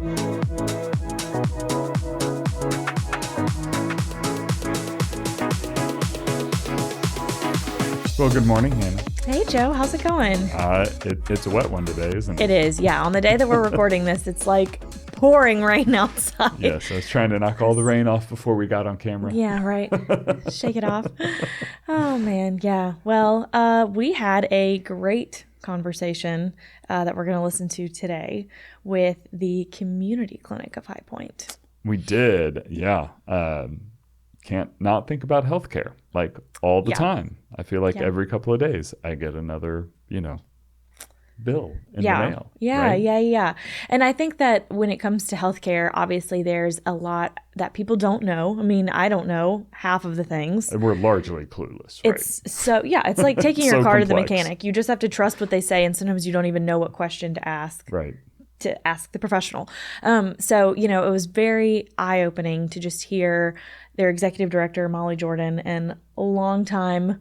Well, good morning, Hannah. Hey, Joe. How's it going? It's a wet one today, isn't it? It is, yeah. On the day that we're recording this, it's like pouring rain outside. Yes, I was trying to knock all the rain off before we got on camera. Yeah, right. Shake it off. Oh, man. Yeah. Well, we had a great conversation that we're going to listen to today with the community clinic of High Point. We did, yeah. Can't not think about healthcare like all the time. I feel like every couple of days I get another, bill in the mail. Yeah, right? yeah. And I think that when it comes to healthcare, obviously there's a lot that people don't know. I mean, I don't know half of the things. And we're largely clueless, right? It's like taking your car to the complex. mechanic. You just have to trust what they say, and sometimes you don't even know what question to ask. Right. To ask the professional. It was very eye-opening to just hear their executive director, Molly Jordan, and a longtime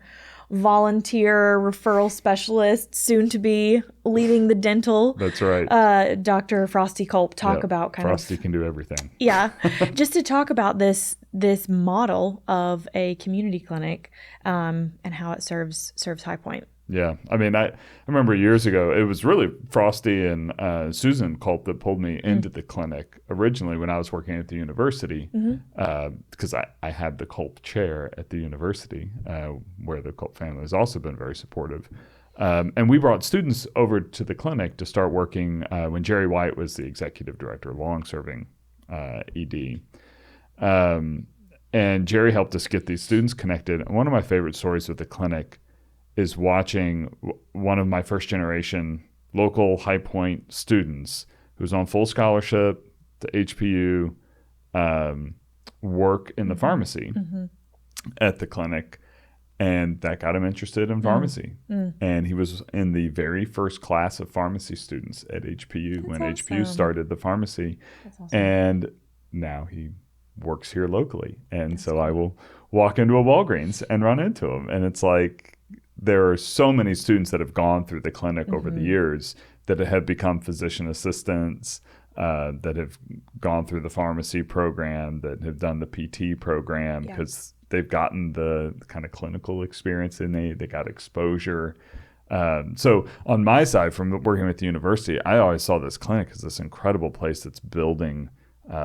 volunteer referral specialist, soon to be leading the dental. That's right. Dr. Frosty Culp talk about Frosty can do everything. Yeah. Just to talk about this model of a community clinic and how it serves High Point. Yeah. I mean, I remember years ago, it was really Frosty and Susan Culp that pulled me into the clinic originally when I was working at the university, because I had the Culp chair at the university, where the Culp family has also been very supportive. And we brought students over to the clinic to start working when Jerry White was the executive director, long-serving ED. And Jerry helped us get these students connected. And one of my favorite stories with the clinic is watching one of my first generation local High Point students who's on full scholarship to HPU work in the pharmacy at the clinic, and that got him interested in pharmacy. And he was in the very first class of pharmacy students at HPU when HPU started the pharmacy. That's awesome. And now he works here locally. And so I will walk into a Walgreens and run into him, and it's like, there are so many students that have gone through the clinic over the years that have become physician assistants, that have gone through the pharmacy program, that have done the PT program, because they've gotten the kind of clinical experience and they got exposure. So on my side, from working with the university, I always saw this clinic as this incredible place that's building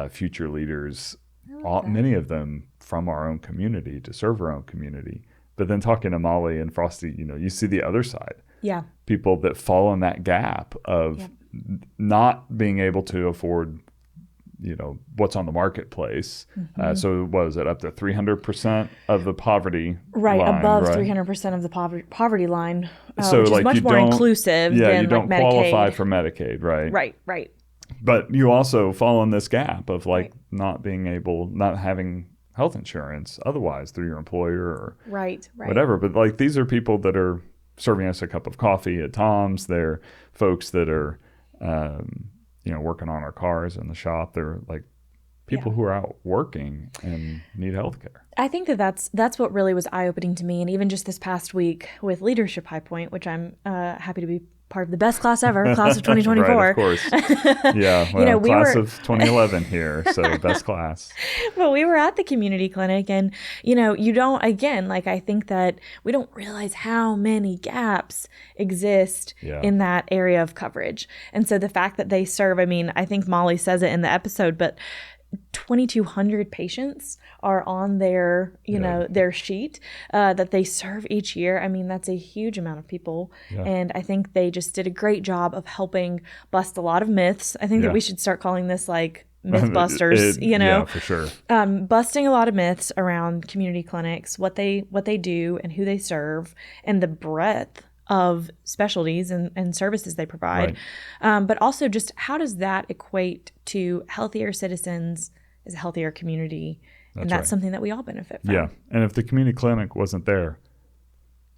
future leaders, many of them from our own community to serve our own community. But then talking to Molly and Frosty, you see the other side. Yeah. People that fall in that gap of not being able to afford, what's on the marketplace. So what is it, up to 300% of the poverty line? Above 300% of the poverty line, so which is much more inclusive than you don't Medicaid. qualify for Medicaid, right? Right. But you also fall in this gap of not having health insurance otherwise through your employer or whatever. But these are people that are serving us a cup of coffee at Tom's. They're folks that are, working on our cars in the shop. They're people who are out working and need health care. I think that's what really was eye-opening to me. And even just this past week with Leadership High Point, which I'm happy to be part of the best class ever, class of 2024. Right, of course. Yeah, well, class of 2011 here, so best class. But we were at the community clinic, and, you don't, again, I think that we don't realize how many gaps exist in that area of coverage. And so the fact that they serve, I think Molly says it in the episode, but 2,200 patients are on their, their sheet that they serve each year. That's a huge amount of people. Yeah. And I think they just did a great job of helping bust a lot of myths. I think that we should start calling this Mythbusters, Yeah, for sure. Busting a lot of myths around community clinics, what they do and who they serve, and the breadth of specialties and services they provide. Right. But also just how does that equate to healthier citizens as a healthier community? And that's something that we all benefit from. Yeah. And if the community clinic wasn't there,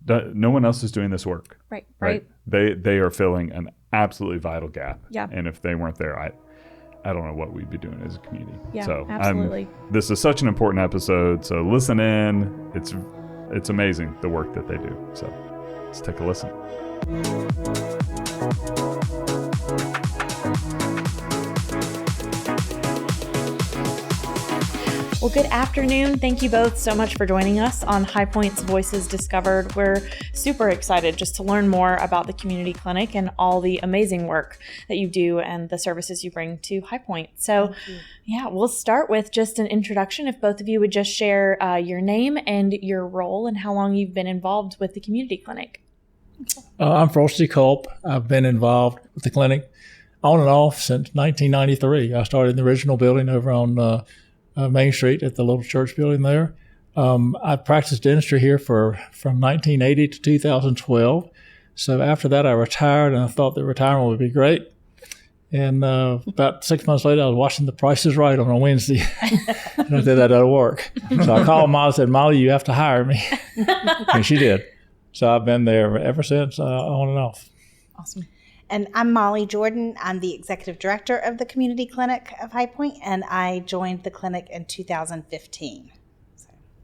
no one else is doing this work. Right. They are filling an absolutely vital gap. Yeah. And if they weren't there, I don't know what we'd be doing as a community. Yeah, so absolutely. This is such an important episode. So listen in. It's amazing the work that they do. So let's take a listen. Well, good afternoon. Thank you both so much for joining us on High Point's Voices Discovered. We're super excited just to learn more about the community clinic and all the amazing work that you do and the services you bring to High Point. So, yeah, we'll start with just an introduction. If both of you would just share your name and your role and how long you've been involved with the community clinic. I'm Frosty Culp. I've been involved with the clinic on and off since 1993. I started in the original building over on Main Street at the little church building there. I practiced dentistry here from 1980 to 2012. So after that, I retired, and I thought that retirement would be great. And about 6 months later, I was watching The Price is Right on a Wednesday. And I said, that doesn't work. So I called Molly and said, Molly, you have to hire me. And she did. So I've been there ever since, on and off. Awesome. And I'm Molly Jordan. I'm the executive director of the community clinic of High Point, and I joined the clinic in 2015.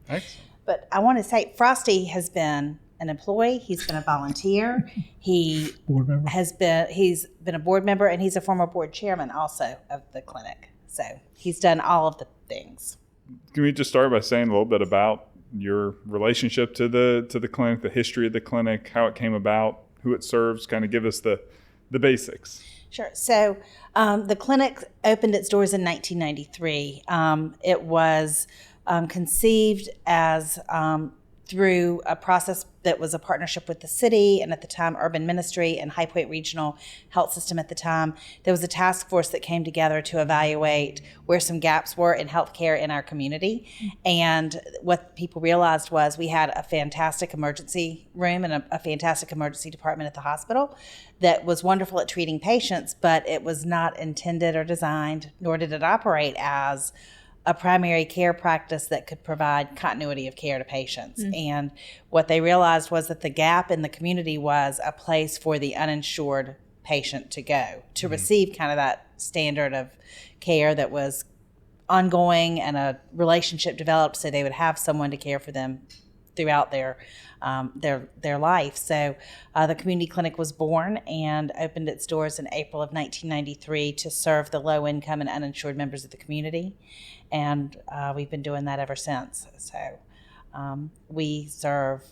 Excellent. But I want to say Frosty has been an employee. He's been a volunteer. He's been a board member, and he's a former board chairman also of the clinic. So he's done all of the things. Can we just start by saying a little bit about your relationship to the clinic, the history of the clinic, how it came about, who it serves? Kind of give us the basics. Sure. So the clinic opened its doors in 1993. It was conceived as through a process that was a partnership with the city and at the time Urban Ministry and High Point Regional Health System at the time. There was a task force that came together to evaluate where some gaps were in healthcare in our community. And what people realized was we had a fantastic emergency room and a fantastic emergency department at the hospital that was wonderful at treating patients, but it was not intended or designed, nor did it operate as a primary care practice that could provide continuity of care to patients. And what they realized was that the gap in the community was a place for the uninsured patient to go to receive kind of that standard of care that was ongoing and a relationship developed so they would have someone to care for them throughout their life. So the community clinic was born and opened its doors in April of 1993 to serve the low income and uninsured members of the community. And we've been doing that ever since. So we serve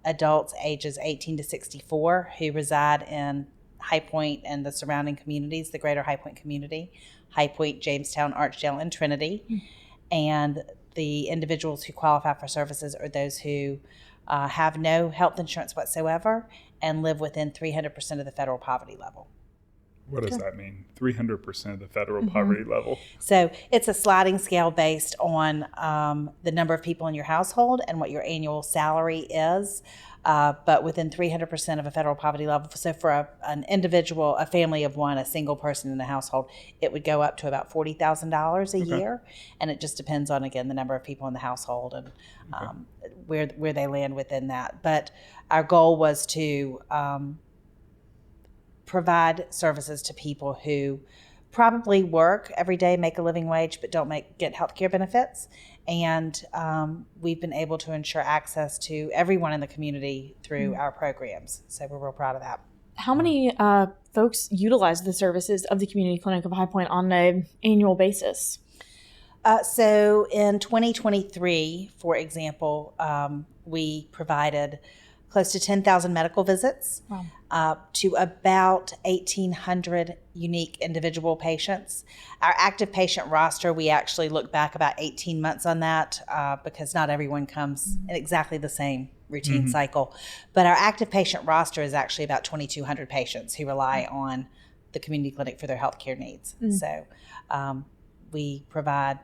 adults ages 18 to 64 who reside in High Point and the surrounding communities, the greater High Point community, High Point, Jamestown, Archdale, and Trinity. And the individuals who qualify for services are those who have no health insurance whatsoever and live within 300% of the federal poverty level. What does that mean? 300% of the federal poverty level? So it's a sliding scale based on the number of people in your household and what your annual salary is, but within 300% of a federal poverty level. So for an individual, a family of one, a single person in the household, it would go up to about $40,000 a year. And it just depends on, again, the number of people in the household and where they land within that. But our goal was to provide services to people who probably work every day, make a living wage, but don't get health care benefits. And we've been able to ensure access to everyone in the community through our programs. So we're real proud of that. How many folks utilize the services of the community clinic of High Point on an annual basis? So in 2023, for example, we provided close to 10,000 medical visits to about 1,800 unique individual patients. Our active patient roster, we actually look back about 18 months on that because not everyone comes in exactly the same routine cycle. But our active patient roster is actually about 2,200 patients who rely on the community clinic for their healthcare needs. So we provide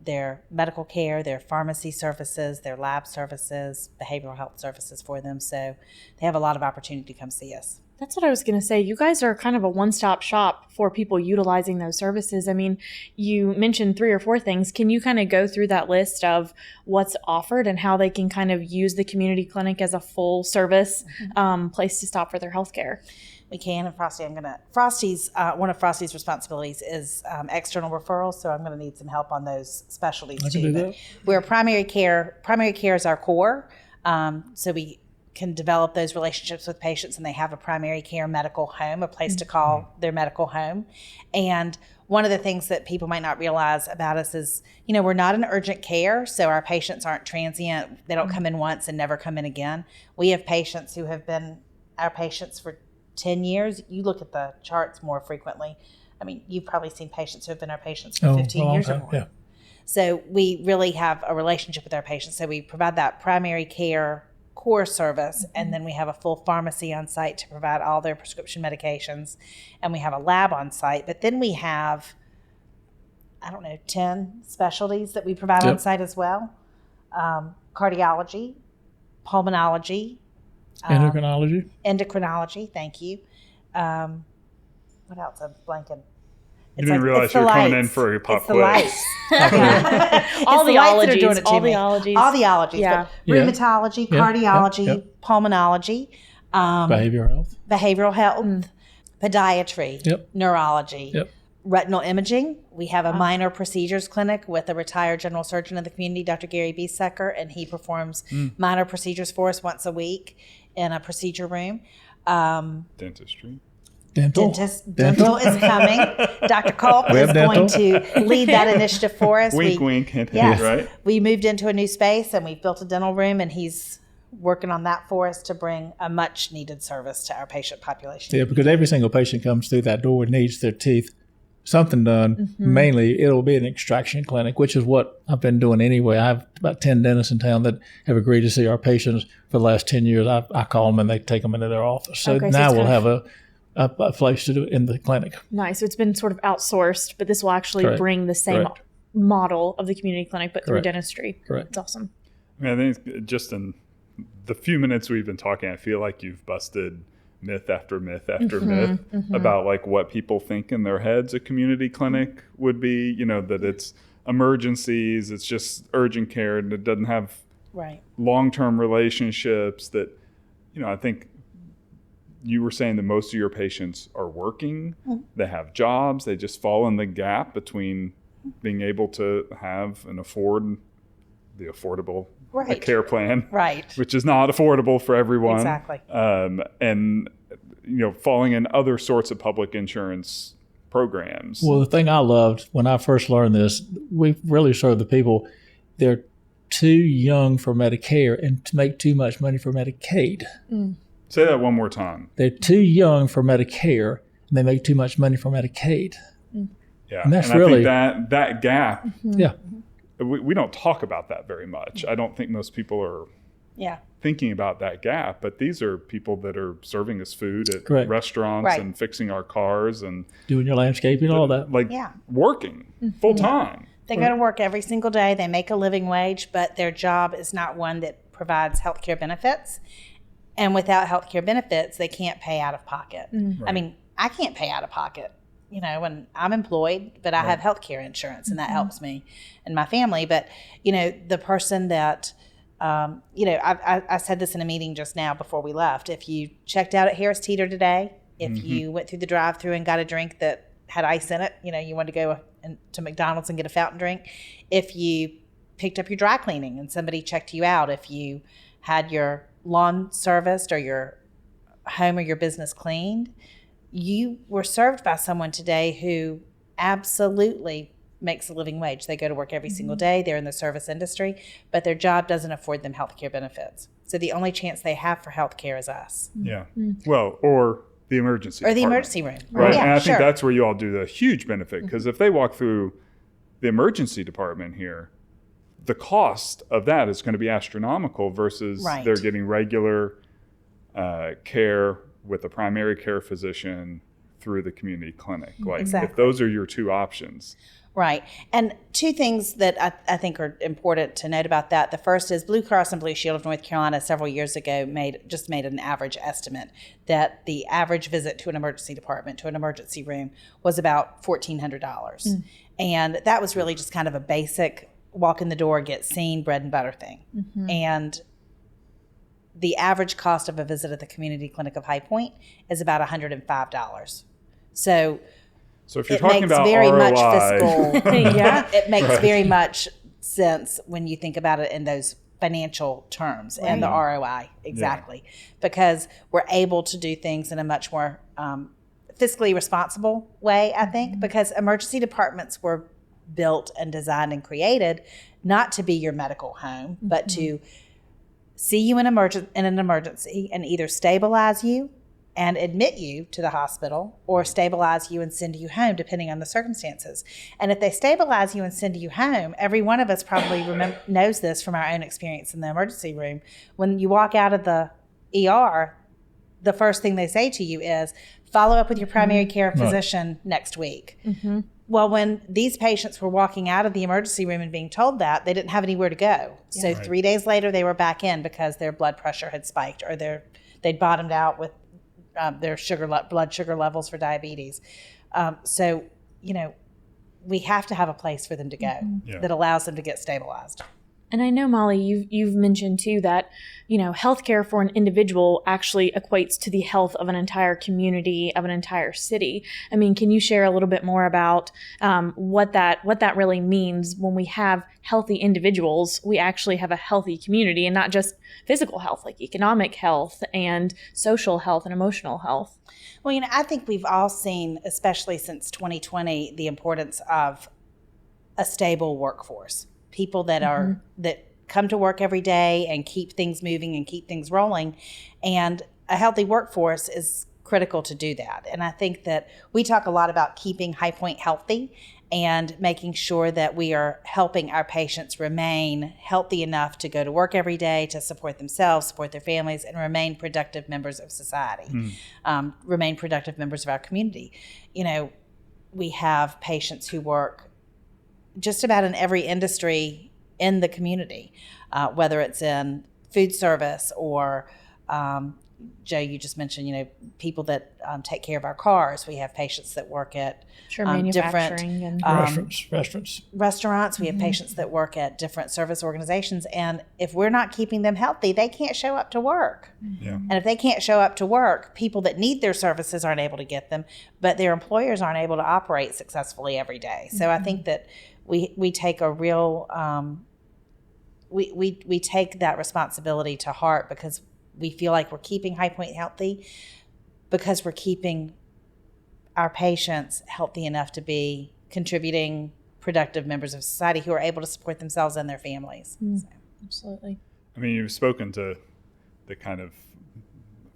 their medical care, their pharmacy services, their lab services, behavioral health services for them. So they have a lot of opportunity to come see us. That's what I was going to say. You guys are kind of a one-stop shop for people utilizing those services. I mean, you mentioned 3 or 4 things. Can you kind of go through that list of what's offered and how they can kind of use the community clinic as a full service place to stop for their health care? We can, and Frosty's one of Frosty's responsibilities is external referrals, so I'm gonna need some help on those specialties too. But we're primary care is our core, so we can develop those relationships with patients, and they have a primary care medical home, a place to call their medical home. And one of the things that people might not realize about us is, we're not an urgent care, so our patients aren't transient. They don't come in once and never come in again. We have patients who have been our patients for 10 years. You look at the charts more frequently. I mean, you've probably seen patients who have been our patients for 15 years or more. Yeah. So we really have a relationship with our patients. So we provide that primary care core service, and then we have a full pharmacy on site to provide all their prescription medications, and we have a lab on site. But then we have, 10 specialties that we provide on site as well. Cardiology, pulmonology, endocrinology, thank you. What else? I'm blanking. You didn't realize you were coming in for a pop quiz. All the ologies. All the ologies. Yeah. Rheumatology, cardiology, pulmonology. Behavioral health. Podiatry. Neurology. Retinal imaging. We have a minor procedures clinic with a retired general surgeon of the community, Dr. Gary Biesecker, and he performs minor procedures for us once a week in a procedure room. Dentistry. Dental is coming. Dr. Culp is going to lead that initiative for us. Wink, hint, right? We moved into a new space and we've built a dental room, and he's working on that for us to bring a much needed service to our patient population. Yeah, because every single patient comes through that door needs their teeth something done. Mainly it'll be an extraction clinic, which is what I've been doing anyway. I have about 10 dentists in town that have agreed to see our patients for the last 10 years. I call them and they take them into their office. So now we'll have a place to do it in the clinic. Nice. So it's been sort of outsourced, but this will actually bring the same model of the community clinic, but through dentistry. Correct. It's awesome. I think just in the few minutes we've been talking, I feel like you've busted myth after myth after myth about like what people think in their heads a community clinic would be, that it's emergencies, it's just urgent care, and it doesn't have long-term relationships that, I think you were saying that most of your patients are working, they have jobs, they just fall in the gap between being able to have and afford the affordable care plan, which is not affordable for everyone. Exactly. And, falling in other sorts of public insurance programs. Well, the thing I loved when I first learned this, we really serve the people. They're too young for Medicare and to make too much money for Medicaid. Say that one more time. They're too young for Medicare and they make too much money for Medicaid. Yeah, and that's I really think that gap. We don't talk about that very much. I don't think most people are thinking about that gap, but these are people that are serving us food at restaurants and fixing our cars and doing your landscaping, all that. Working full time. They go to work every single day. They make a living wage, but their job is not one that provides health care benefits. And without health care benefits, they can't pay out of pocket. I mean, I can't pay out of pocket. When I'm employed, but I have health care insurance, and that helps me and my family. But, the person that, I said this in a meeting just now before we left. If you checked out at Harris Teeter today, if you went through the drive-thru and got a drink that had ice in it, you wanted to go to McDonald's and get a fountain drink. If you picked up your dry cleaning and somebody checked you out, if you had your lawn serviced or your home or your business cleaned, you were served by someone today who absolutely makes a living wage. They go to work every single day. They're in the service industry, but their job doesn't afford them health care benefits. So the only chance they have for health care is us. Yeah. Well, or the emergency or the emergency room. Right. Yeah, and I think that's where you all do the huge benefit, because if they walk through the emergency department here, the cost of that is going to be astronomical versus they're getting regular care with a primary care physician through the community clinic. If those are your two options. Right. And two things that I think are important to note about that. The first is Blue Cross and Blue Shield of North Carolina several years ago made an average estimate that the average visit to an emergency department, to an emergency room, was about $1,400. And that was really just kind of a basic walk in the door, get seen, bread and butter thing. And the average cost of a visit at the community clinic of High Point is about $105. So if you're talking about very ROI, much fiscal, it makes very much sense when you think about it in those financial terms and the ROI because we're able to do things in a much more fiscally responsible way, I think, because emergency departments were built and designed and created not to be your medical home, but to see you in an emergency and either stabilize you and admit you to the hospital, or stabilize you and send you home, depending on the circumstances. And if they stabilize you and send you home, every one of us probably knows this from our own experience in the emergency room. When you walk out of the ER, the first thing they say to you is, follow up with your primary care physician next week. Well, when these patients were walking out of the emergency room and being told that, they didn't have anywhere to go. So 3 days later, they were back in because their blood pressure had spiked, or they'd bottomed out with their blood sugar levels for diabetes. So, we have to have a place for them to go that allows them to get stabilized. And I know, Molly, you've mentioned too that, healthcare for an individual actually equates to the health of an entire community, of an entire city. I mean, can you share a little bit more about what that really means? When we have healthy individuals, we actually have a healthy community, and not just physical health, like economic health and social health and emotional health. Well, I think we've all seen, especially since 2020, the importance of a stable workforce. People that are that come to work every day and keep things moving and keep things rolling, and a healthy workforce is critical to do that. And I think that we talk a lot about keeping High Point healthy and making sure that we are helping our patients remain healthy enough to go to work every day, to support themselves, support their families, and remain productive members of society, remain productive members of our community. We have patients who work just about in every industry in the community, whether it's in food service or, Joe, you just mentioned, people that take care of our cars. We have patients that work at manufacturing different restaurants. We have patients that work at different service organizations. And if we're not keeping them healthy, they can't show up to work. And if they can't show up to work, people that need their services aren't able to get them, but their employers aren't able to operate successfully every day. So I think that we take a real we take that responsibility to heart, because we feel like we're keeping High Point healthy, because we're keeping our patients healthy enough to be contributing, productive members of society who are able to support themselves and their families. So. Absolutely. I mean, you've spoken to the kind of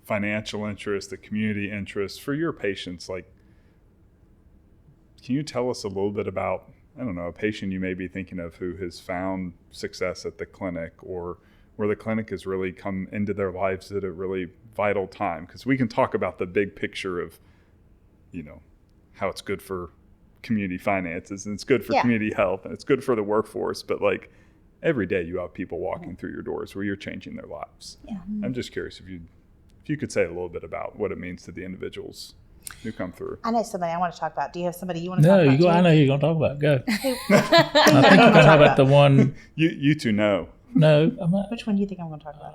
financial interest, the community interest for your patients. Like, can you tell us a little bit about, I don't know, a patient you may be thinking of who has found success at the clinic, or where the clinic has really come into their lives at a really vital time? Because we can talk about the big picture of, how it's good for community finances, and it's good for community health, and it's good for the workforce. But like, every day you have people walking through your doors where you're changing their lives. I'm just curious if you could say a little bit about what it means to the individuals who come through. I know somebody I want to talk about. Do you have somebody you want to talk about? No, you go. I know you're going to talk about. Go. I think you're going to talk about the one. You two know. No, I'm not. Which one do you think I'm going to talk about?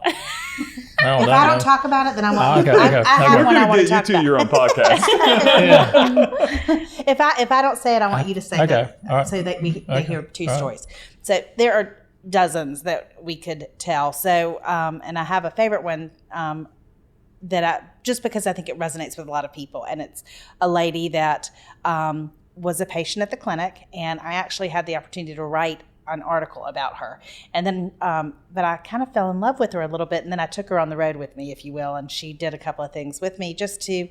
If I don't talk about it, then I want. Okay. I have one I want to talk you about. two your own podcast. If I don't say it, I want you to say it, all right. so that they hear two stories. So there are dozens that we could tell. So and I have a favorite one that just because I think it resonates with a lot of people, and it's a lady that was a patient at the clinic, and I actually had the opportunity to write an article about her. And then, but I kind of fell in love with her a little bit, and then I took her on the road with me, if you will, and she did a couple of things with me just to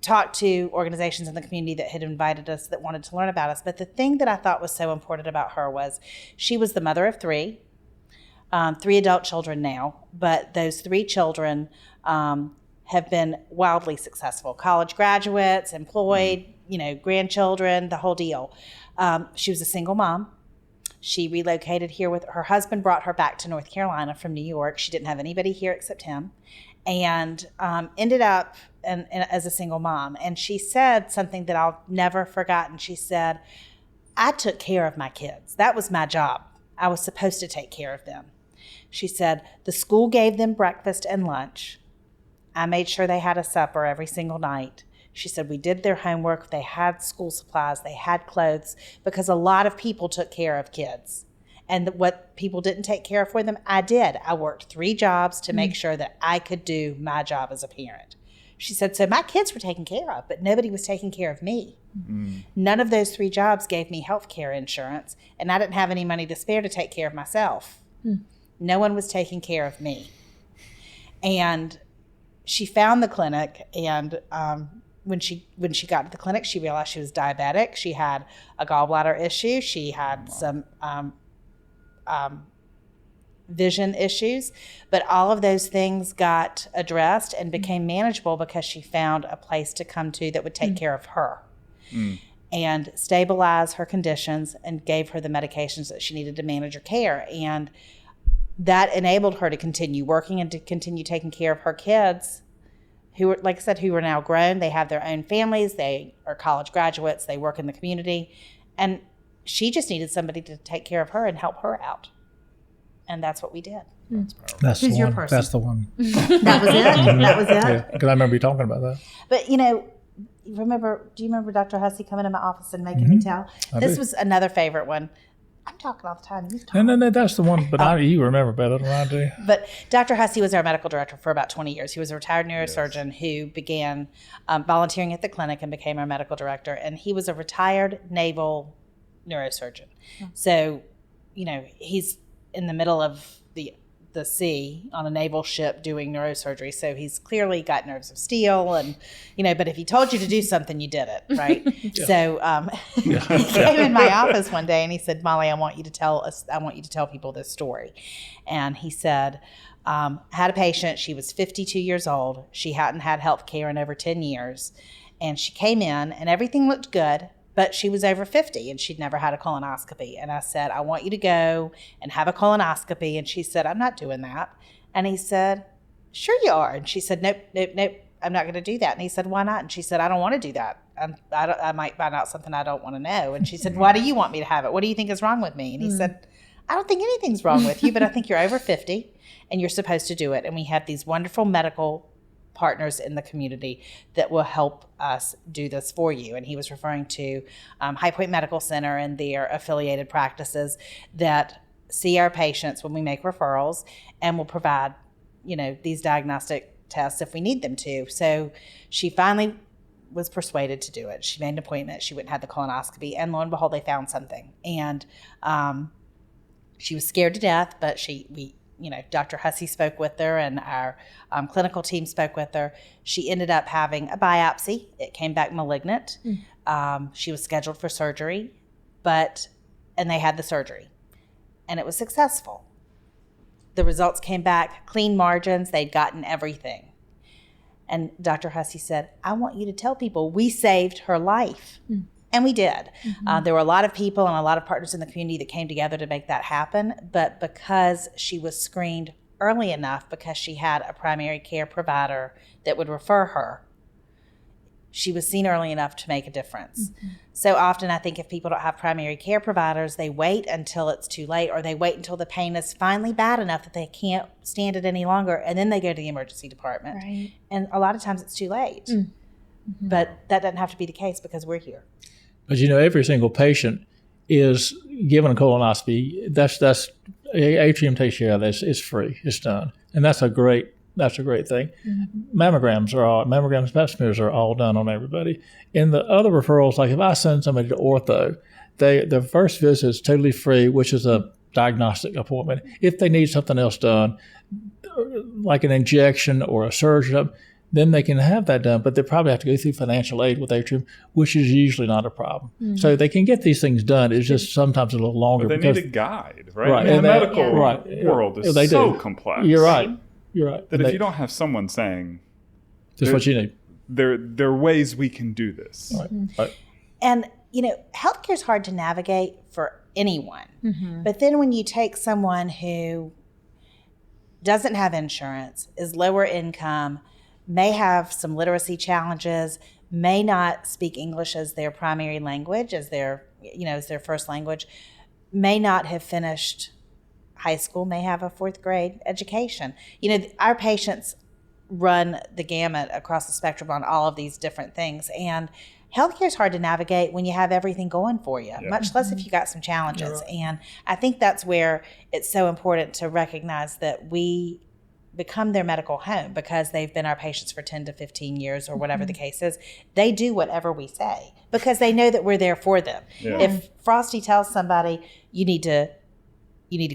talk to organizations in the community that had invited us, that wanted to learn about us. But the thing that I thought was so important about her was she was the mother of three adult children now, but those 3 children have been wildly successful. College graduates, employed, grandchildren, the whole deal. She was a single mom. She relocated here with her husband, brought her back to North Carolina from New York. She didn't have anybody here except him, and ended up as a single mom. And she said something that I'll never forget. And she said, I took care of my kids. That was my job. I was supposed to take care of them. She said, the school gave them breakfast and lunch. I made sure they had a supper every single night. She said, we did their homework. They had school supplies. They had clothes, because a lot of people took care of kids. And what people didn't take care of for them, I did. I worked 3 jobs to make sure that I could do my job as a parent. She said, so my kids were taken care of, but nobody was taking care of me. None of those 3 jobs gave me health care insurance, and I didn't have any money to spare to take care of myself. No one was taking care of me. And she found the clinic, and when she got to the clinic, she realized she was diabetic. She had a gallbladder issue. She had some vision issues, but all of those things got addressed and became manageable because she found a place to come to that would take care of her and stabilize her conditions and gave her the medications that she needed to manage her care. And that enabled her to continue working and to continue taking care of her kids who were, like I said, who are now grown. They have their own families. They are college graduates. They work in the community. And she just needed somebody to take care of her and help her out. And that's what we did. That's Who's the your one. person? That's the one. That was it? That was it? Yeah, because I remember you talking about that. But, do you remember Dr. Hussey coming in my office and making me tell? This was another favorite one. I'm talking all the time. You talk. No, that's the one, but you remember better than I do. But Dr. Hussey was our medical director for about 20 years. He was a retired neurosurgeon who began volunteering at the clinic and became our medical director. And he was a retired naval neurosurgeon. So, he's in the middle of the sea on a naval ship doing neurosurgery. So he's clearly got nerves of steel and, but if he told you to do something, you did it, right? So he came in my office one day and he said, Molly, I want you to tell people this story. And he said, I had a patient, she was 52 years old. She hadn't had health care in over 10 years. And she came in and everything looked good, but she was over 50 and she'd never had a colonoscopy. And I said, I want you to go and have a colonoscopy. And she said, I'm not doing that. And he said, sure you are. And she said, nope, I'm not going to do that. And he said, why not? And she said, I don't want to do that. I might find out something I don't want to know. And she said, why do you want me to have it? What do you think is wrong with me? And he said, I don't think anything's wrong with you, but I think you're over 50 and you're supposed to do it. And we have these wonderful medical partners in the community that will help us do this for you. And he was referring to High Point Medical Center and their affiliated practices that see our patients when we make referrals and will provide, these diagnostic tests if we need them to. So she finally was persuaded to do it. She made an appointment. She went and had the colonoscopy, and lo and behold, they found something. And she was scared to death, but Dr. Hussey spoke with her and our clinical team spoke with her. She ended up having a biopsy. It came back malignant. She was scheduled for surgery, and they had the surgery, and it was successful. The results came back, clean margins. They'd gotten everything. And Dr. Hussey said, I want you to tell people we saved her life. And we did. There were a lot of people and a lot of partners in the community that came together to make that happen. But because she was screened early enough, because she had a primary care provider that would refer her, she was seen early enough to make a difference. So often I think if people don't have primary care providers, they wait until it's too late, or they wait until the pain is finally bad enough that they can't stand it any longer, and then they go to the emergency department. Right. And a lot of times it's too late. But that doesn't have to be the case because we're here. But every single patient is given a colonoscopy. That's Atrium takes care of this. It's free. It's done, and that's a great thing. Mammograms, pap smears are all done on everybody. In the other referrals, like if I send somebody to ortho, the first visit is totally free, which is a diagnostic appointment. If they need something else done, like an injection or a surgery, then they can have that done, but they probably have to go through financial aid with Atrium, which is usually not a problem. So they can get these things done. It's just sometimes a little longer. But they need a guide, right? Right. The medical world is so complex. You're right. That if you don't have someone saying, this is what you need. There are ways we can do this. Right. And, healthcare is hard to navigate for anyone. But then when you take someone who doesn't have insurance, is lower income, may have some literacy challenges, may not speak English as their primary language, as their first language, may not have finished high school, may have a 4th grade education. Our patients run the gamut across the spectrum on all of these different things. And healthcare is hard to navigate when you have everything going for you, much less if you got some challenges. And I think that's where it's so important to recognize that we become their medical home because they've been our patients for 10 to 15 years or whatever the case is. They do whatever we say because they know that we're there for them. Yeah. If Frosty tells somebody, you need to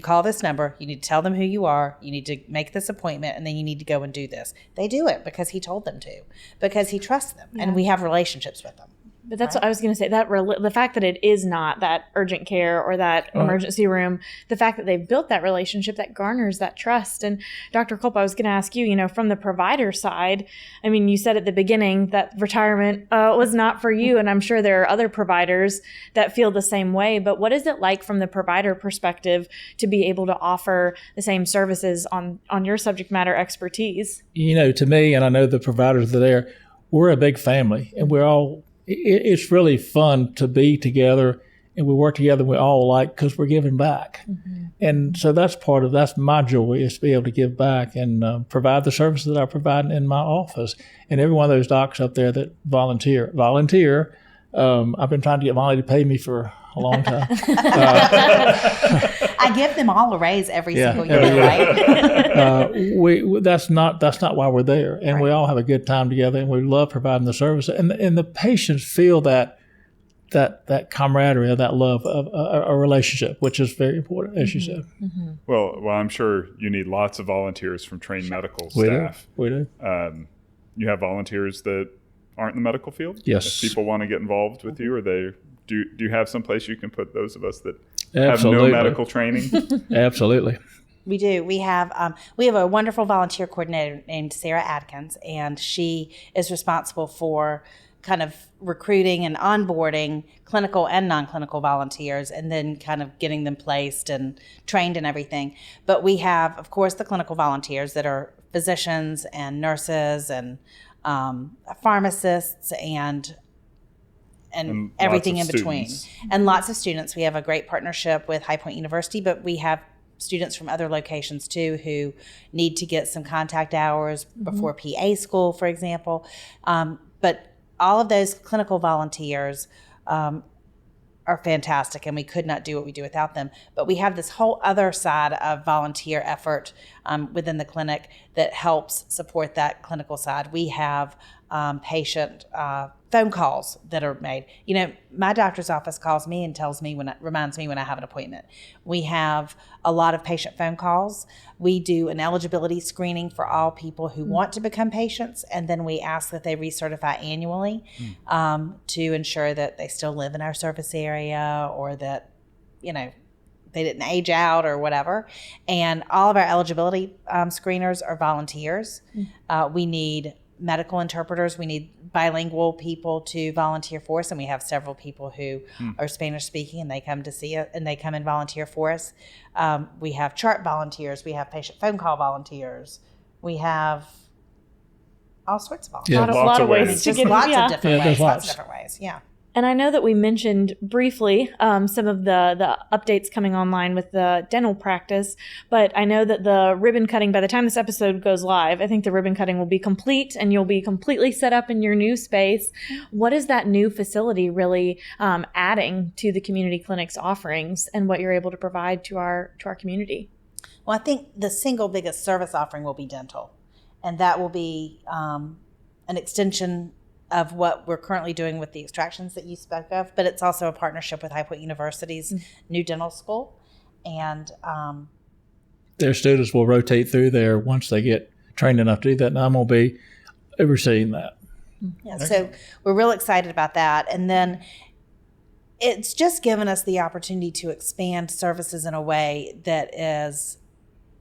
call this number, you need to tell them who you are, you need to make this appointment, and then you need to go and do this. They do it because he told them to, because he trusts them, and we have relationships with them. But that's what I was going to say. That the fact that it is not that urgent care or that emergency room, the fact that they've built that relationship, that garners that trust. And Dr. Culp, I was going to ask you, from the provider side, I mean, you said at the beginning that retirement was not for you, and I'm sure there are other providers that feel the same way. But what is it like from the provider perspective to be able to offer the same services on your subject matter expertise? To me, and I know the providers that are there, we're a big family, and we're all. It's really fun to be together, and we work together. We all like because we're giving back, and so that's my joy is to be able to give back and provide the services that I provide in my office. And every one of those docs up there that volunteer. I've been trying to get Molly to pay me for a long time. I give them all a raise every single year, right? That's not why we're there, and we all have a good time together, and we love providing the service, and the patients feel that camaraderie, that love of a relationship, which is very important, as you said. Well, I'm sure you need lots of volunteers from trained medical staff. We do. You have volunteers that aren't in the medical field? Yes. If people want to get involved with you, or do you have some place you can put those of us that Absolutely. have no medical training? Absolutely. We do. We have a wonderful volunteer coordinator named Sarah Adkins, and she is responsible for kind of recruiting and onboarding clinical and non-clinical volunteers, and then kind of getting them placed and trained and everything. But we have, of course, the clinical volunteers that are physicians and nurses and pharmacists and everything in between. And lots of students. We have a great partnership with High Point University, but we have students from other locations too who need to get some contact hours before PA school, for example. But all of those clinical volunteers are fantastic, and we could not do what we do without them. But we have this whole other side of volunteer effort within the clinic that helps support that clinical side. We have patient phone calls that are made. My doctor's office calls me and reminds me when I have an appointment. We have a lot of patient phone calls. We do an eligibility screening for all people who want to become patients, and then we ask that they recertify annually to ensure that they still live in our service area, or that they didn't age out or whatever. And all of our eligibility screeners are volunteers. We need medical interpreters. We need bilingual people to volunteer for us, and we have several people who are Spanish speaking, and they come to see it, and they come and volunteer for us. We have chart volunteers. We have patient phone call volunteers. We have all sorts of volunteers. A lot of ways to get lots of different ways. Lots of different ways. Yeah. And I know that we mentioned briefly some of the updates coming online with the dental practice, but I know that the ribbon cutting, by the time this episode goes live, I think the ribbon cutting will be complete and you'll be completely set up in your new space. What is that new facility really adding to the community clinic's offerings and what you're able to provide to our community? Well, I think the single biggest service offering will be dental, and that will be an extension of what we're currently doing with the extractions that you spoke of, but it's also a partnership with High Point University's new dental school. And their students will rotate through there once they get trained enough to do that, and I'm going to be overseeing that. Yeah, so we're real excited about that. And then it's just given us the opportunity to expand services in a way that is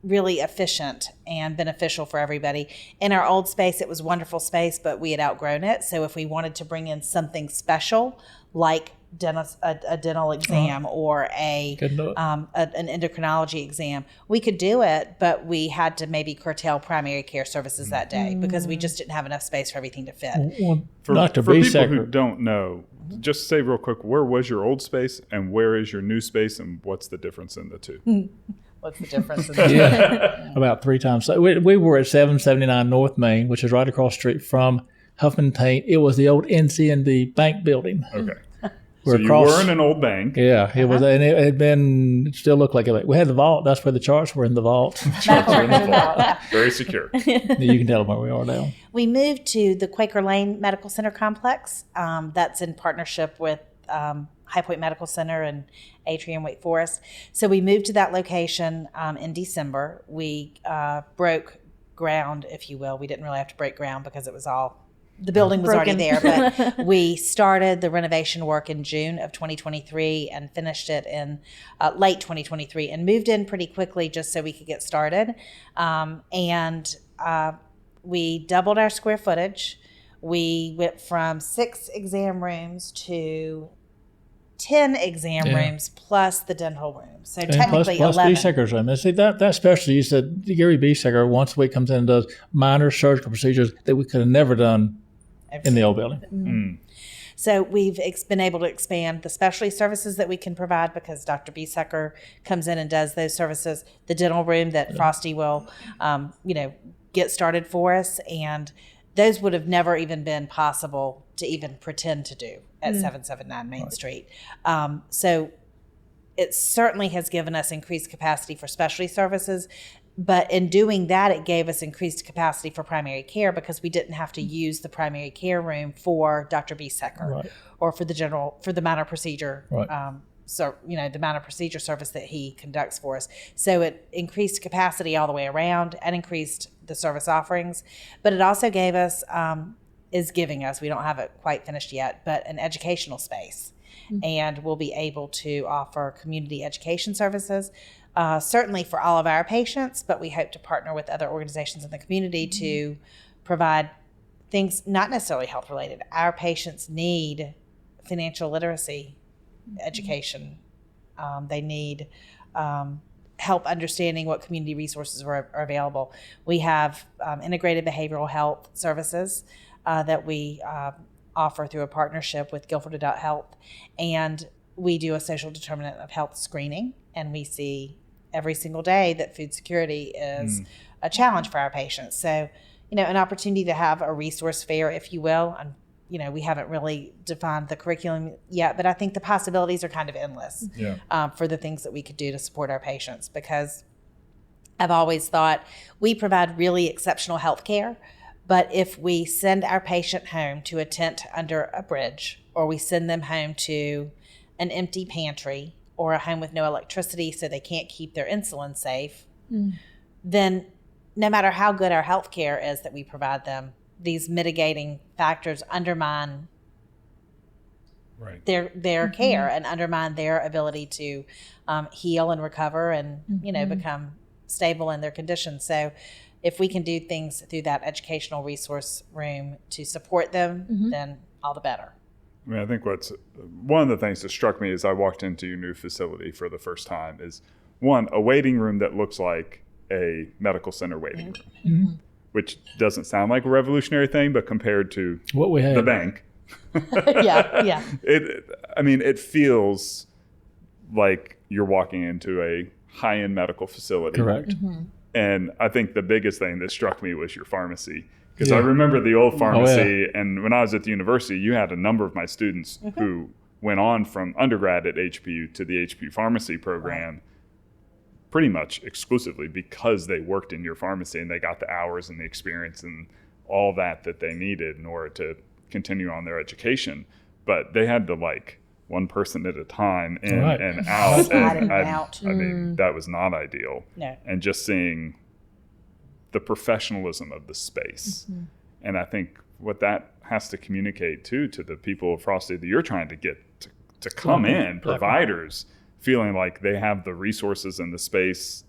really efficient and beneficial for everybody. In our old space, it was a wonderful space, but we had outgrown it. So if we wanted to bring in something special, like a dental exam or an endocrinology exam, we could do it, but we had to maybe curtail primary care services that day because we just didn't have enough space for everything to fit. For people who don't know, just say real quick, where was your old space and where is your new space, and what's the difference in the two? What's the difference in the two? About 3 times. So we were at 779 North Main, which is right across the street from Huffman Taint. It was the old NCNB bank building. Okay. So you were in an old bank. Yeah, it was, and it had been, it still looked like it. We had the vault. That's where the charts were, in the vault. Very secure. You can tell them where we are now. We moved to the Quaker Lane Medical Center complex. That's in partnership with High Point Medical Center and Atrium Wake Forest. So we moved to that location in December. We broke ground, if you will. We didn't really have to break ground because it was all, the building was already there. But we started the renovation work in June of 2023 and finished it in late 2023 and moved in pretty quickly just so we could get started. We doubled our square footage. We went from 6 exam rooms to 10 exam rooms plus the dental room. So and technically plus 11. Bieseker's room. And see, that specialty, you said Gary Bieseker once a week comes in and does minor surgical procedures that we could have never done in the old building. Mm-hmm. So we've been able to expand the specialty services that we can provide because Dr. Bieseker comes in and does those services. The dental room that Frosty will, get started for us, and those would have never even been possible to even pretend to do at 779 Main Street. So it certainly has given us increased capacity for specialty services, but in doing that, it gave us increased capacity for primary care because we didn't have to use the primary care room for Dr. Bieseker or for the minor procedure. The minor procedure service that he conducts for us. So it increased capacity all the way around and increased the service offerings, but it also gave us, is giving us, we don't have it quite finished yet, but an educational space. And we'll be able to offer community education services, certainly for all of our patients, but we hope to partner with other organizations in the community to provide things not necessarily health related. Our patients need financial literacy education. They need help understanding what community resources are available. We have integrated behavioral health services that we offer through a partnership with Guilford Adult Health, and we do a social determinant of health screening, and we see every single day that food security is a challenge for our patients. So, an opportunity to have a resource fair, if you will. And we haven't really defined the curriculum yet, but I think the possibilities are kind of endless for the things that we could do to support our patients, because I've always thought we provide really exceptional health care, but if we send our patient home to a tent under a bridge, or we send them home to an empty pantry or a home with no electricity so they can't keep their insulin safe, then no matter how good our health care is that we provide them, these mitigating factors undermine their care and undermine their ability to heal and recover and become stable in their condition. So if we can do things through that educational resource room to support them, then all the better. I mean, I think one of the things that struck me as I walked into your new facility for the first time is, one, a waiting room that looks like a medical center waiting room. Which doesn't sound like a revolutionary thing, but compared to what we had, the bank, it feels like you're walking into a high-end medical facility. Correct. And I think the biggest thing that struck me was your pharmacy, because I remember the old pharmacy, and when I was at the university, you had a number of my students who went on from undergrad at HPU to the HPU pharmacy program. Pretty much exclusively because they worked in your pharmacy and they got the hours and the experience and all that they needed in order to continue on their education. But they had to one person at a time in and out. I mean, that was not ideal. No. And just seeing the professionalism of the space. And I think what that has to communicate to the people of Frosty that you're trying to get to come in, providers, feeling like they have the resources and the space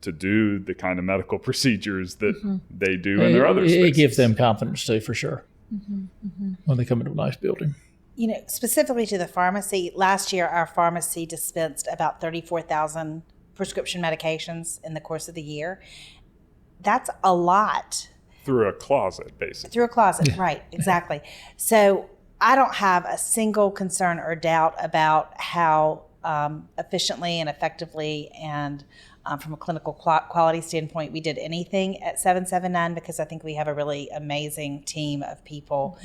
to do the kind of medical procedures that they do in their other spaces. It gives them confidence too, for sure, when they come into a nice building. Specifically to the pharmacy, last year our pharmacy dispensed about 34,000 prescription medications in the course of the year. That's a lot. Through a closet, basically. Through a closet, right, exactly. So I don't have a single concern or doubt about how efficiently and effectively and from a clinical quality standpoint we did anything at 779, because I think we have a really amazing team of people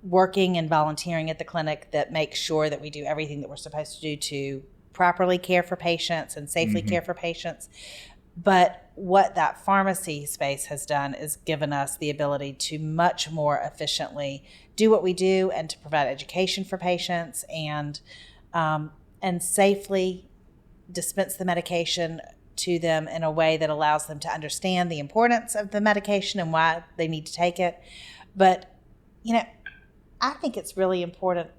working and volunteering at the clinic that makes sure that we do everything that we're supposed to do to properly care for patients and safely care for patients. But what that pharmacy space has done is given us the ability to much more efficiently do what we do and to provide education for patients and safely dispense the medication to them in a way that allows them to understand the importance of the medication and why they need to take it. But, I think it's really important.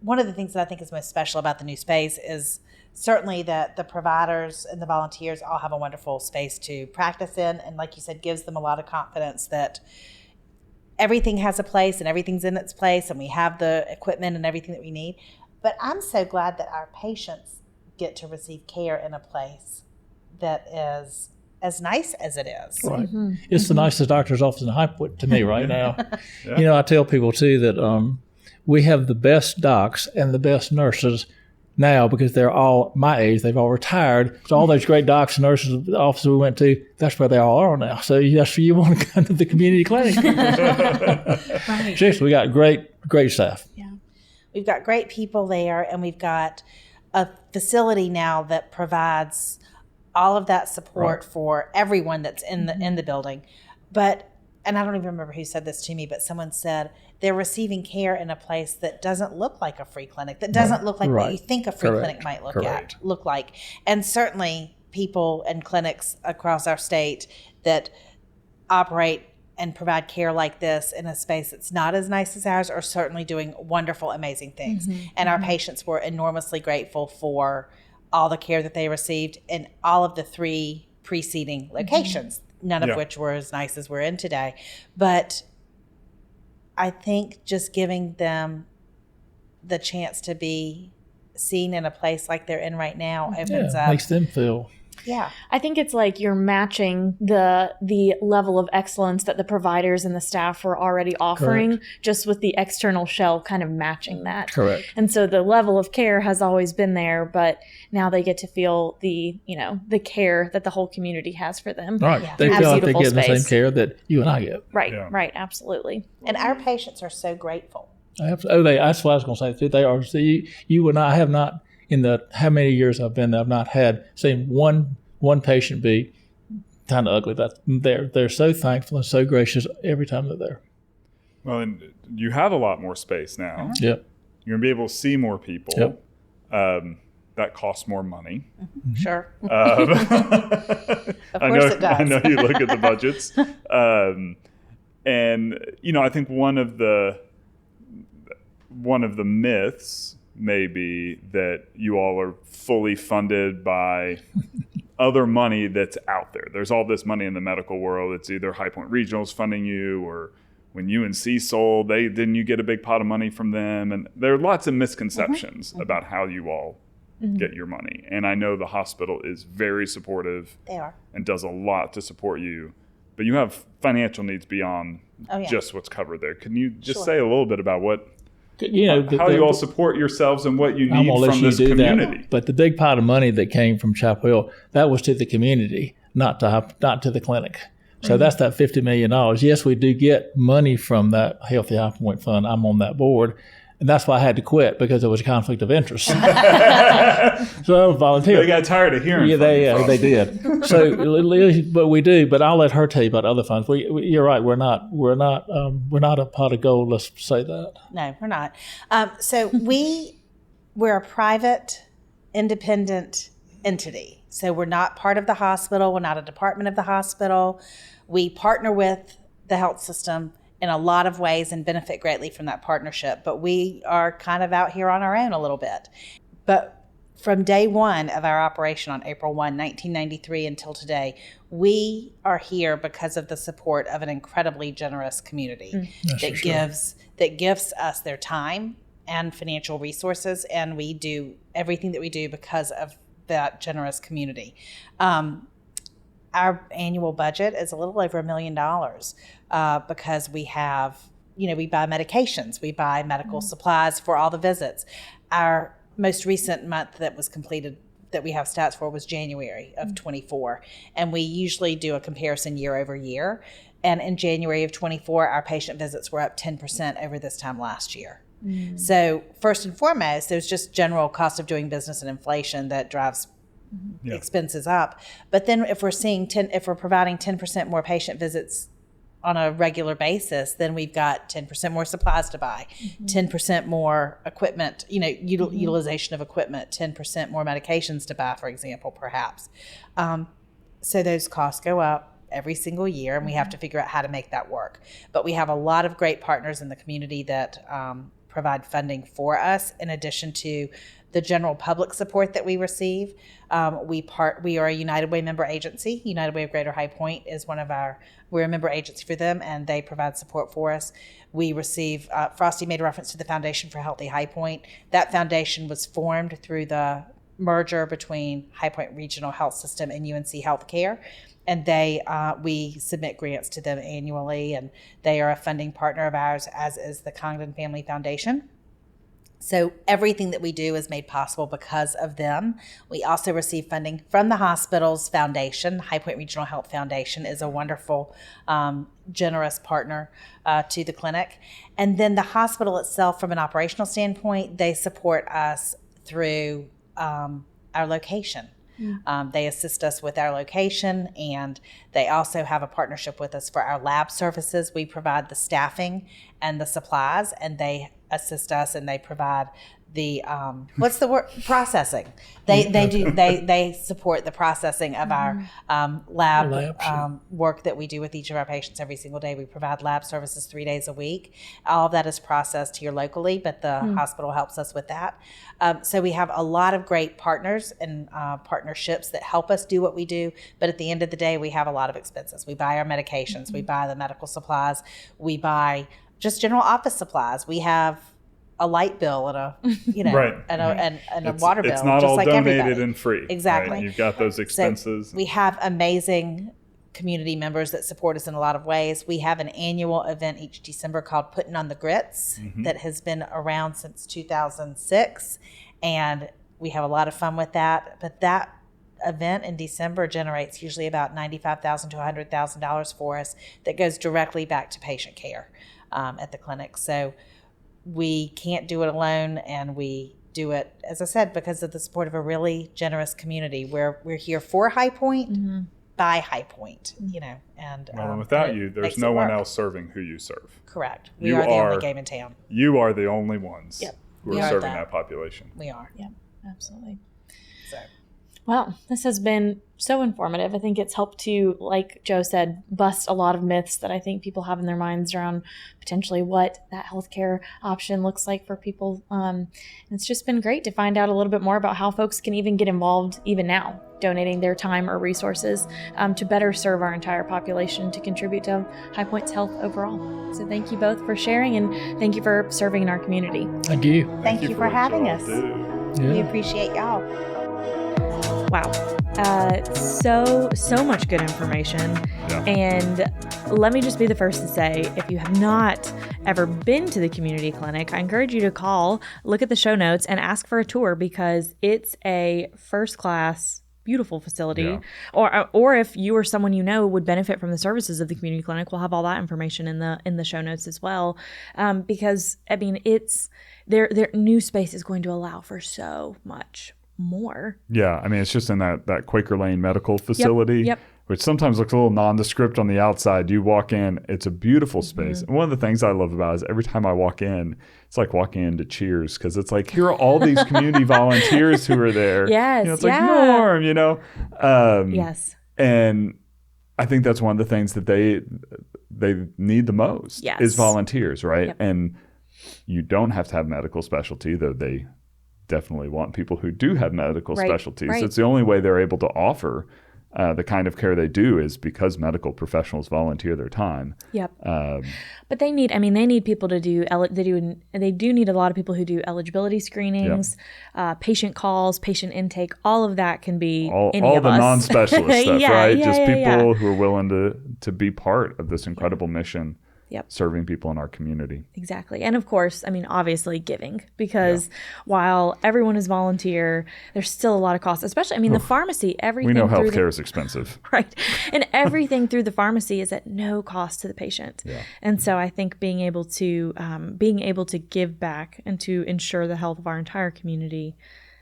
One of the things that I think is most special about the new space is certainly that the providers and the volunteers all have a wonderful space to practice in. And like you said, gives them a lot of confidence that everything has a place and everything's in its place and we have the equipment and everything that we need. But I'm so glad that our patients get to receive care in a place that is as nice as it is. Right. It's the nicest doctor's office in High Point to me right now. I tell people too that we have the best docs and the best nurses now because they're all my age. They've all retired. So all those great docs and nurses, the offices we went to, that's where they all are now. So that's where you want to come to the community clinic. Right. Seriously, we got great staff. Yeah. We've got great people there, and we've got a facility now that provides all of that support for everyone that's in the building. But, and I don't even remember who said this to me, but someone said they're receiving care in a place that doesn't look like a free clinic, that doesn't look like what you think a free clinic might look like. And certainly people and clinics across our state that operate and provide care like this in a space that's not as nice as ours are certainly doing wonderful, amazing things. And our patients were enormously grateful for all the care that they received in all of the 3 preceding locations, none of which were as nice as we're in today. But I think just giving them the chance to be seen in a place like they're in right now opens up. Makes them feel. Yeah. I think it's like you're matching the level of excellence that the providers and the staff were already offering, just with the external shell kind of matching that. Correct. And so the level of care has always been there, but now they get to feel the care that the whole community has for them. Right. Yeah. They feel like they're Beautiful getting the same space. care that you and I get. Right, right, absolutely. And our patients are so grateful. That's what I was going to say too. They are. See, you and I have not, in the how many years I've been there, I've not seen one patient be kind of ugly, but they're so thankful and so gracious every time they're there. Well, and you have a lot more space now. Yep. You're gonna be able to see more people. Yep. That costs more money. Sure. Of course it does. I know you look at the budgets. And I think one of the myths may be that you all are fully funded by other money that's out there. There's all this money in the medical world. It's either High Point Regional's funding you, or when UNC sold, didn't you get a big pot of money from them? And there are lots of misconceptions about how you all get your money. And I know the hospital is very supportive. They are. And does a lot to support you. But you have financial needs beyond just what's covered there. Can you just say a little bit about how you all support yourselves and what you need from this community? That. But the big pot of money that came from Chapel Hill, that was to the community, not to the clinic. So that's that $50 million. Yes, we do get money from that Healthy High Point Fund. I'm on that board. And that's why I had to quit, because there was a conflict of interest. So I was volunteer. They got tired of hearing. They did. So, but we do. But I'll let her tell you about other funds. You're right. We're not a pot of gold. Let's say that. No, we're not. So we're a private, independent entity. So we're not part of the hospital. We're not a department of the hospital. We partner with the health system in a lot of ways and benefit greatly from that partnership. But we are kind of out here on our own a little bit. But from day one of our operation on April 1, 1993 until today, we are here because of the support of an incredibly generous community that gives us their time and financial resources. And we do everything that we do because of that generous community. Our annual budget is a little over $1 million because we have, we buy medications, we buy medical supplies for all the visits. Our most recent month that was completed that we have stats for was January of 24. And we usually do a comparison year over year. And in January of 24, our patient visits were up 10% over this time last year. So first and foremost, there's just general cost of doing business and inflation that drives expenses up. But then if we're providing 10% more patient visits on a regular basis, then we've got 10% more supplies to buy, 10% more equipment, utilization of equipment, 10% more medications to buy, for example, perhaps. So those costs go up every single year, and we have to figure out how to make that work. But we have a lot of great partners in the community that provide funding for us, in addition to the general public support that we receive. We are a United Way member agency. United Way of Greater High Point is we're a member agency for them, and they provide support for us. We receive, Frosty made a reference to the Foundation for Healthy High Point. That foundation was formed through the merger between High Point Regional Health System and UNC Healthcare. And we submit grants to them annually, and they are a funding partner of ours, as is the Congdon Family Foundation. So everything that we do is made possible because of them. We also receive funding from the hospital's foundation. High Point Regional Health Foundation is a wonderful, generous partner to the clinic. And then the hospital itself, from an operational standpoint, they support us through our location. They assist us with our location, and they also have a partnership with us for our lab services. We provide the staffing and the supplies, and they assist us, and they provide the what's the word, processing. They support the processing of our lab work that we do with each of our patients every single day. We provide lab services 3 days a week. All of that is processed here locally, but the hospital helps us with that. So we have a lot of great partners and partnerships that help us do what we do. But at the end of the day, we have a lot of expenses. We buy our medications, we buy the medical supplies, we buy just general office supplies. We have a light bill and a a water bill. It's not just all like donated everybody. and free. Exactly. Right? You've got those expenses. So we have amazing community members that support us in a lot of ways. We have an annual event each December called Putting on the Grits that has been around since 2006, and we have a lot of fun with that. But that event in December generates usually about $95,000 to $100,000 for us that goes directly back to patient care at the clinic. So we can't do it alone, and we do it, as I said, because of the support of a really generous community. We're here for High Point, by High Point, and without you, there's no one else serving who you serve. Correct. We are the only game in town. You are the only ones who are serving that population. We are. Yeah, absolutely. So. Well, this has been so informative. I think it's helped to, like Joe said, bust a lot of myths that I think people have in their minds around potentially what that healthcare option looks like for people. It's just been great to find out a little bit more about how folks can even get involved even now, donating their time or resources to better serve our entire population, to contribute to High Point's health overall. So thank you both for sharing, and thank you for serving in our community. Thank you. Thank you for having us. We appreciate y'all. Wow. So much good information. Yeah. And let me just be the first to say, if you have not ever been to the community clinic, I encourage you to call, look at the show notes, and ask for a tour, because it's a first-class, beautiful facility. Yeah. Or if you or someone you know would benefit from the services of the community clinic, we'll have all that information in the show notes as well. Because I mean, it's their new space is going to allow for so much more. Yeah, I mean, it's just in that Quaker Lane medical facility, which sometimes looks a little nondescript on the outside. You walk in, it's a beautiful space. And one of the things I love about it is every time I walk in, it's like walking into Cheers, because it's like, here are all these community volunteers who are there. Yes, it's like Norm, Yes. And I think that's one of the things that they need the most is volunteers, right? Yep. And you don't have to have medical specialty, though they definitely want people who do have medical specialties. Right. It's the only way they're able to offer the kind of care they do is because medical professionals volunteer their time. Yep. But they need people to do, they do need a lot of people who do eligibility screenings, patient calls, patient intake. All of that can be any of us. All the non-specialist stuff, right? Yeah, Just yeah, people who are willing to be part of this incredible mission serving people in our community. Exactly. And of course, I mean, obviously giving, because while everyone is volunteer, there's still a lot of costs, especially, I mean, the pharmacy, everything. We know healthcare is expensive. Right. And everything through the pharmacy is at no cost to the patient. Yeah. And so I think being able to give back and to ensure the health of our entire community,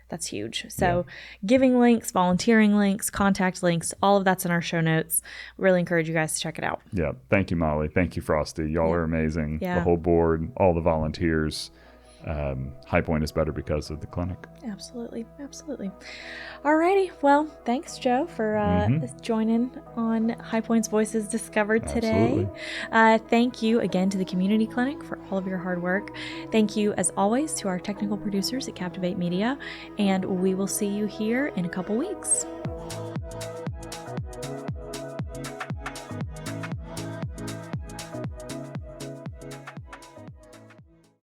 that's huge. So giving links, volunteering links, contact links, all of that's in our show notes. We really encourage you guys to check it out. Yeah. Thank you, Molly. Thank you, Frosty. Y'all are amazing. Yeah. The whole board, all the volunteers. High Point is better because of the clinic. Absolutely. Alrighty. Well, thanks, Joe, for joining on High Point's Voices Discovered today. Thank you again to the Community Clinic for all of your hard work. Thank you, as always, to our technical producers at Captivate Media, and we will see you here in a couple weeks.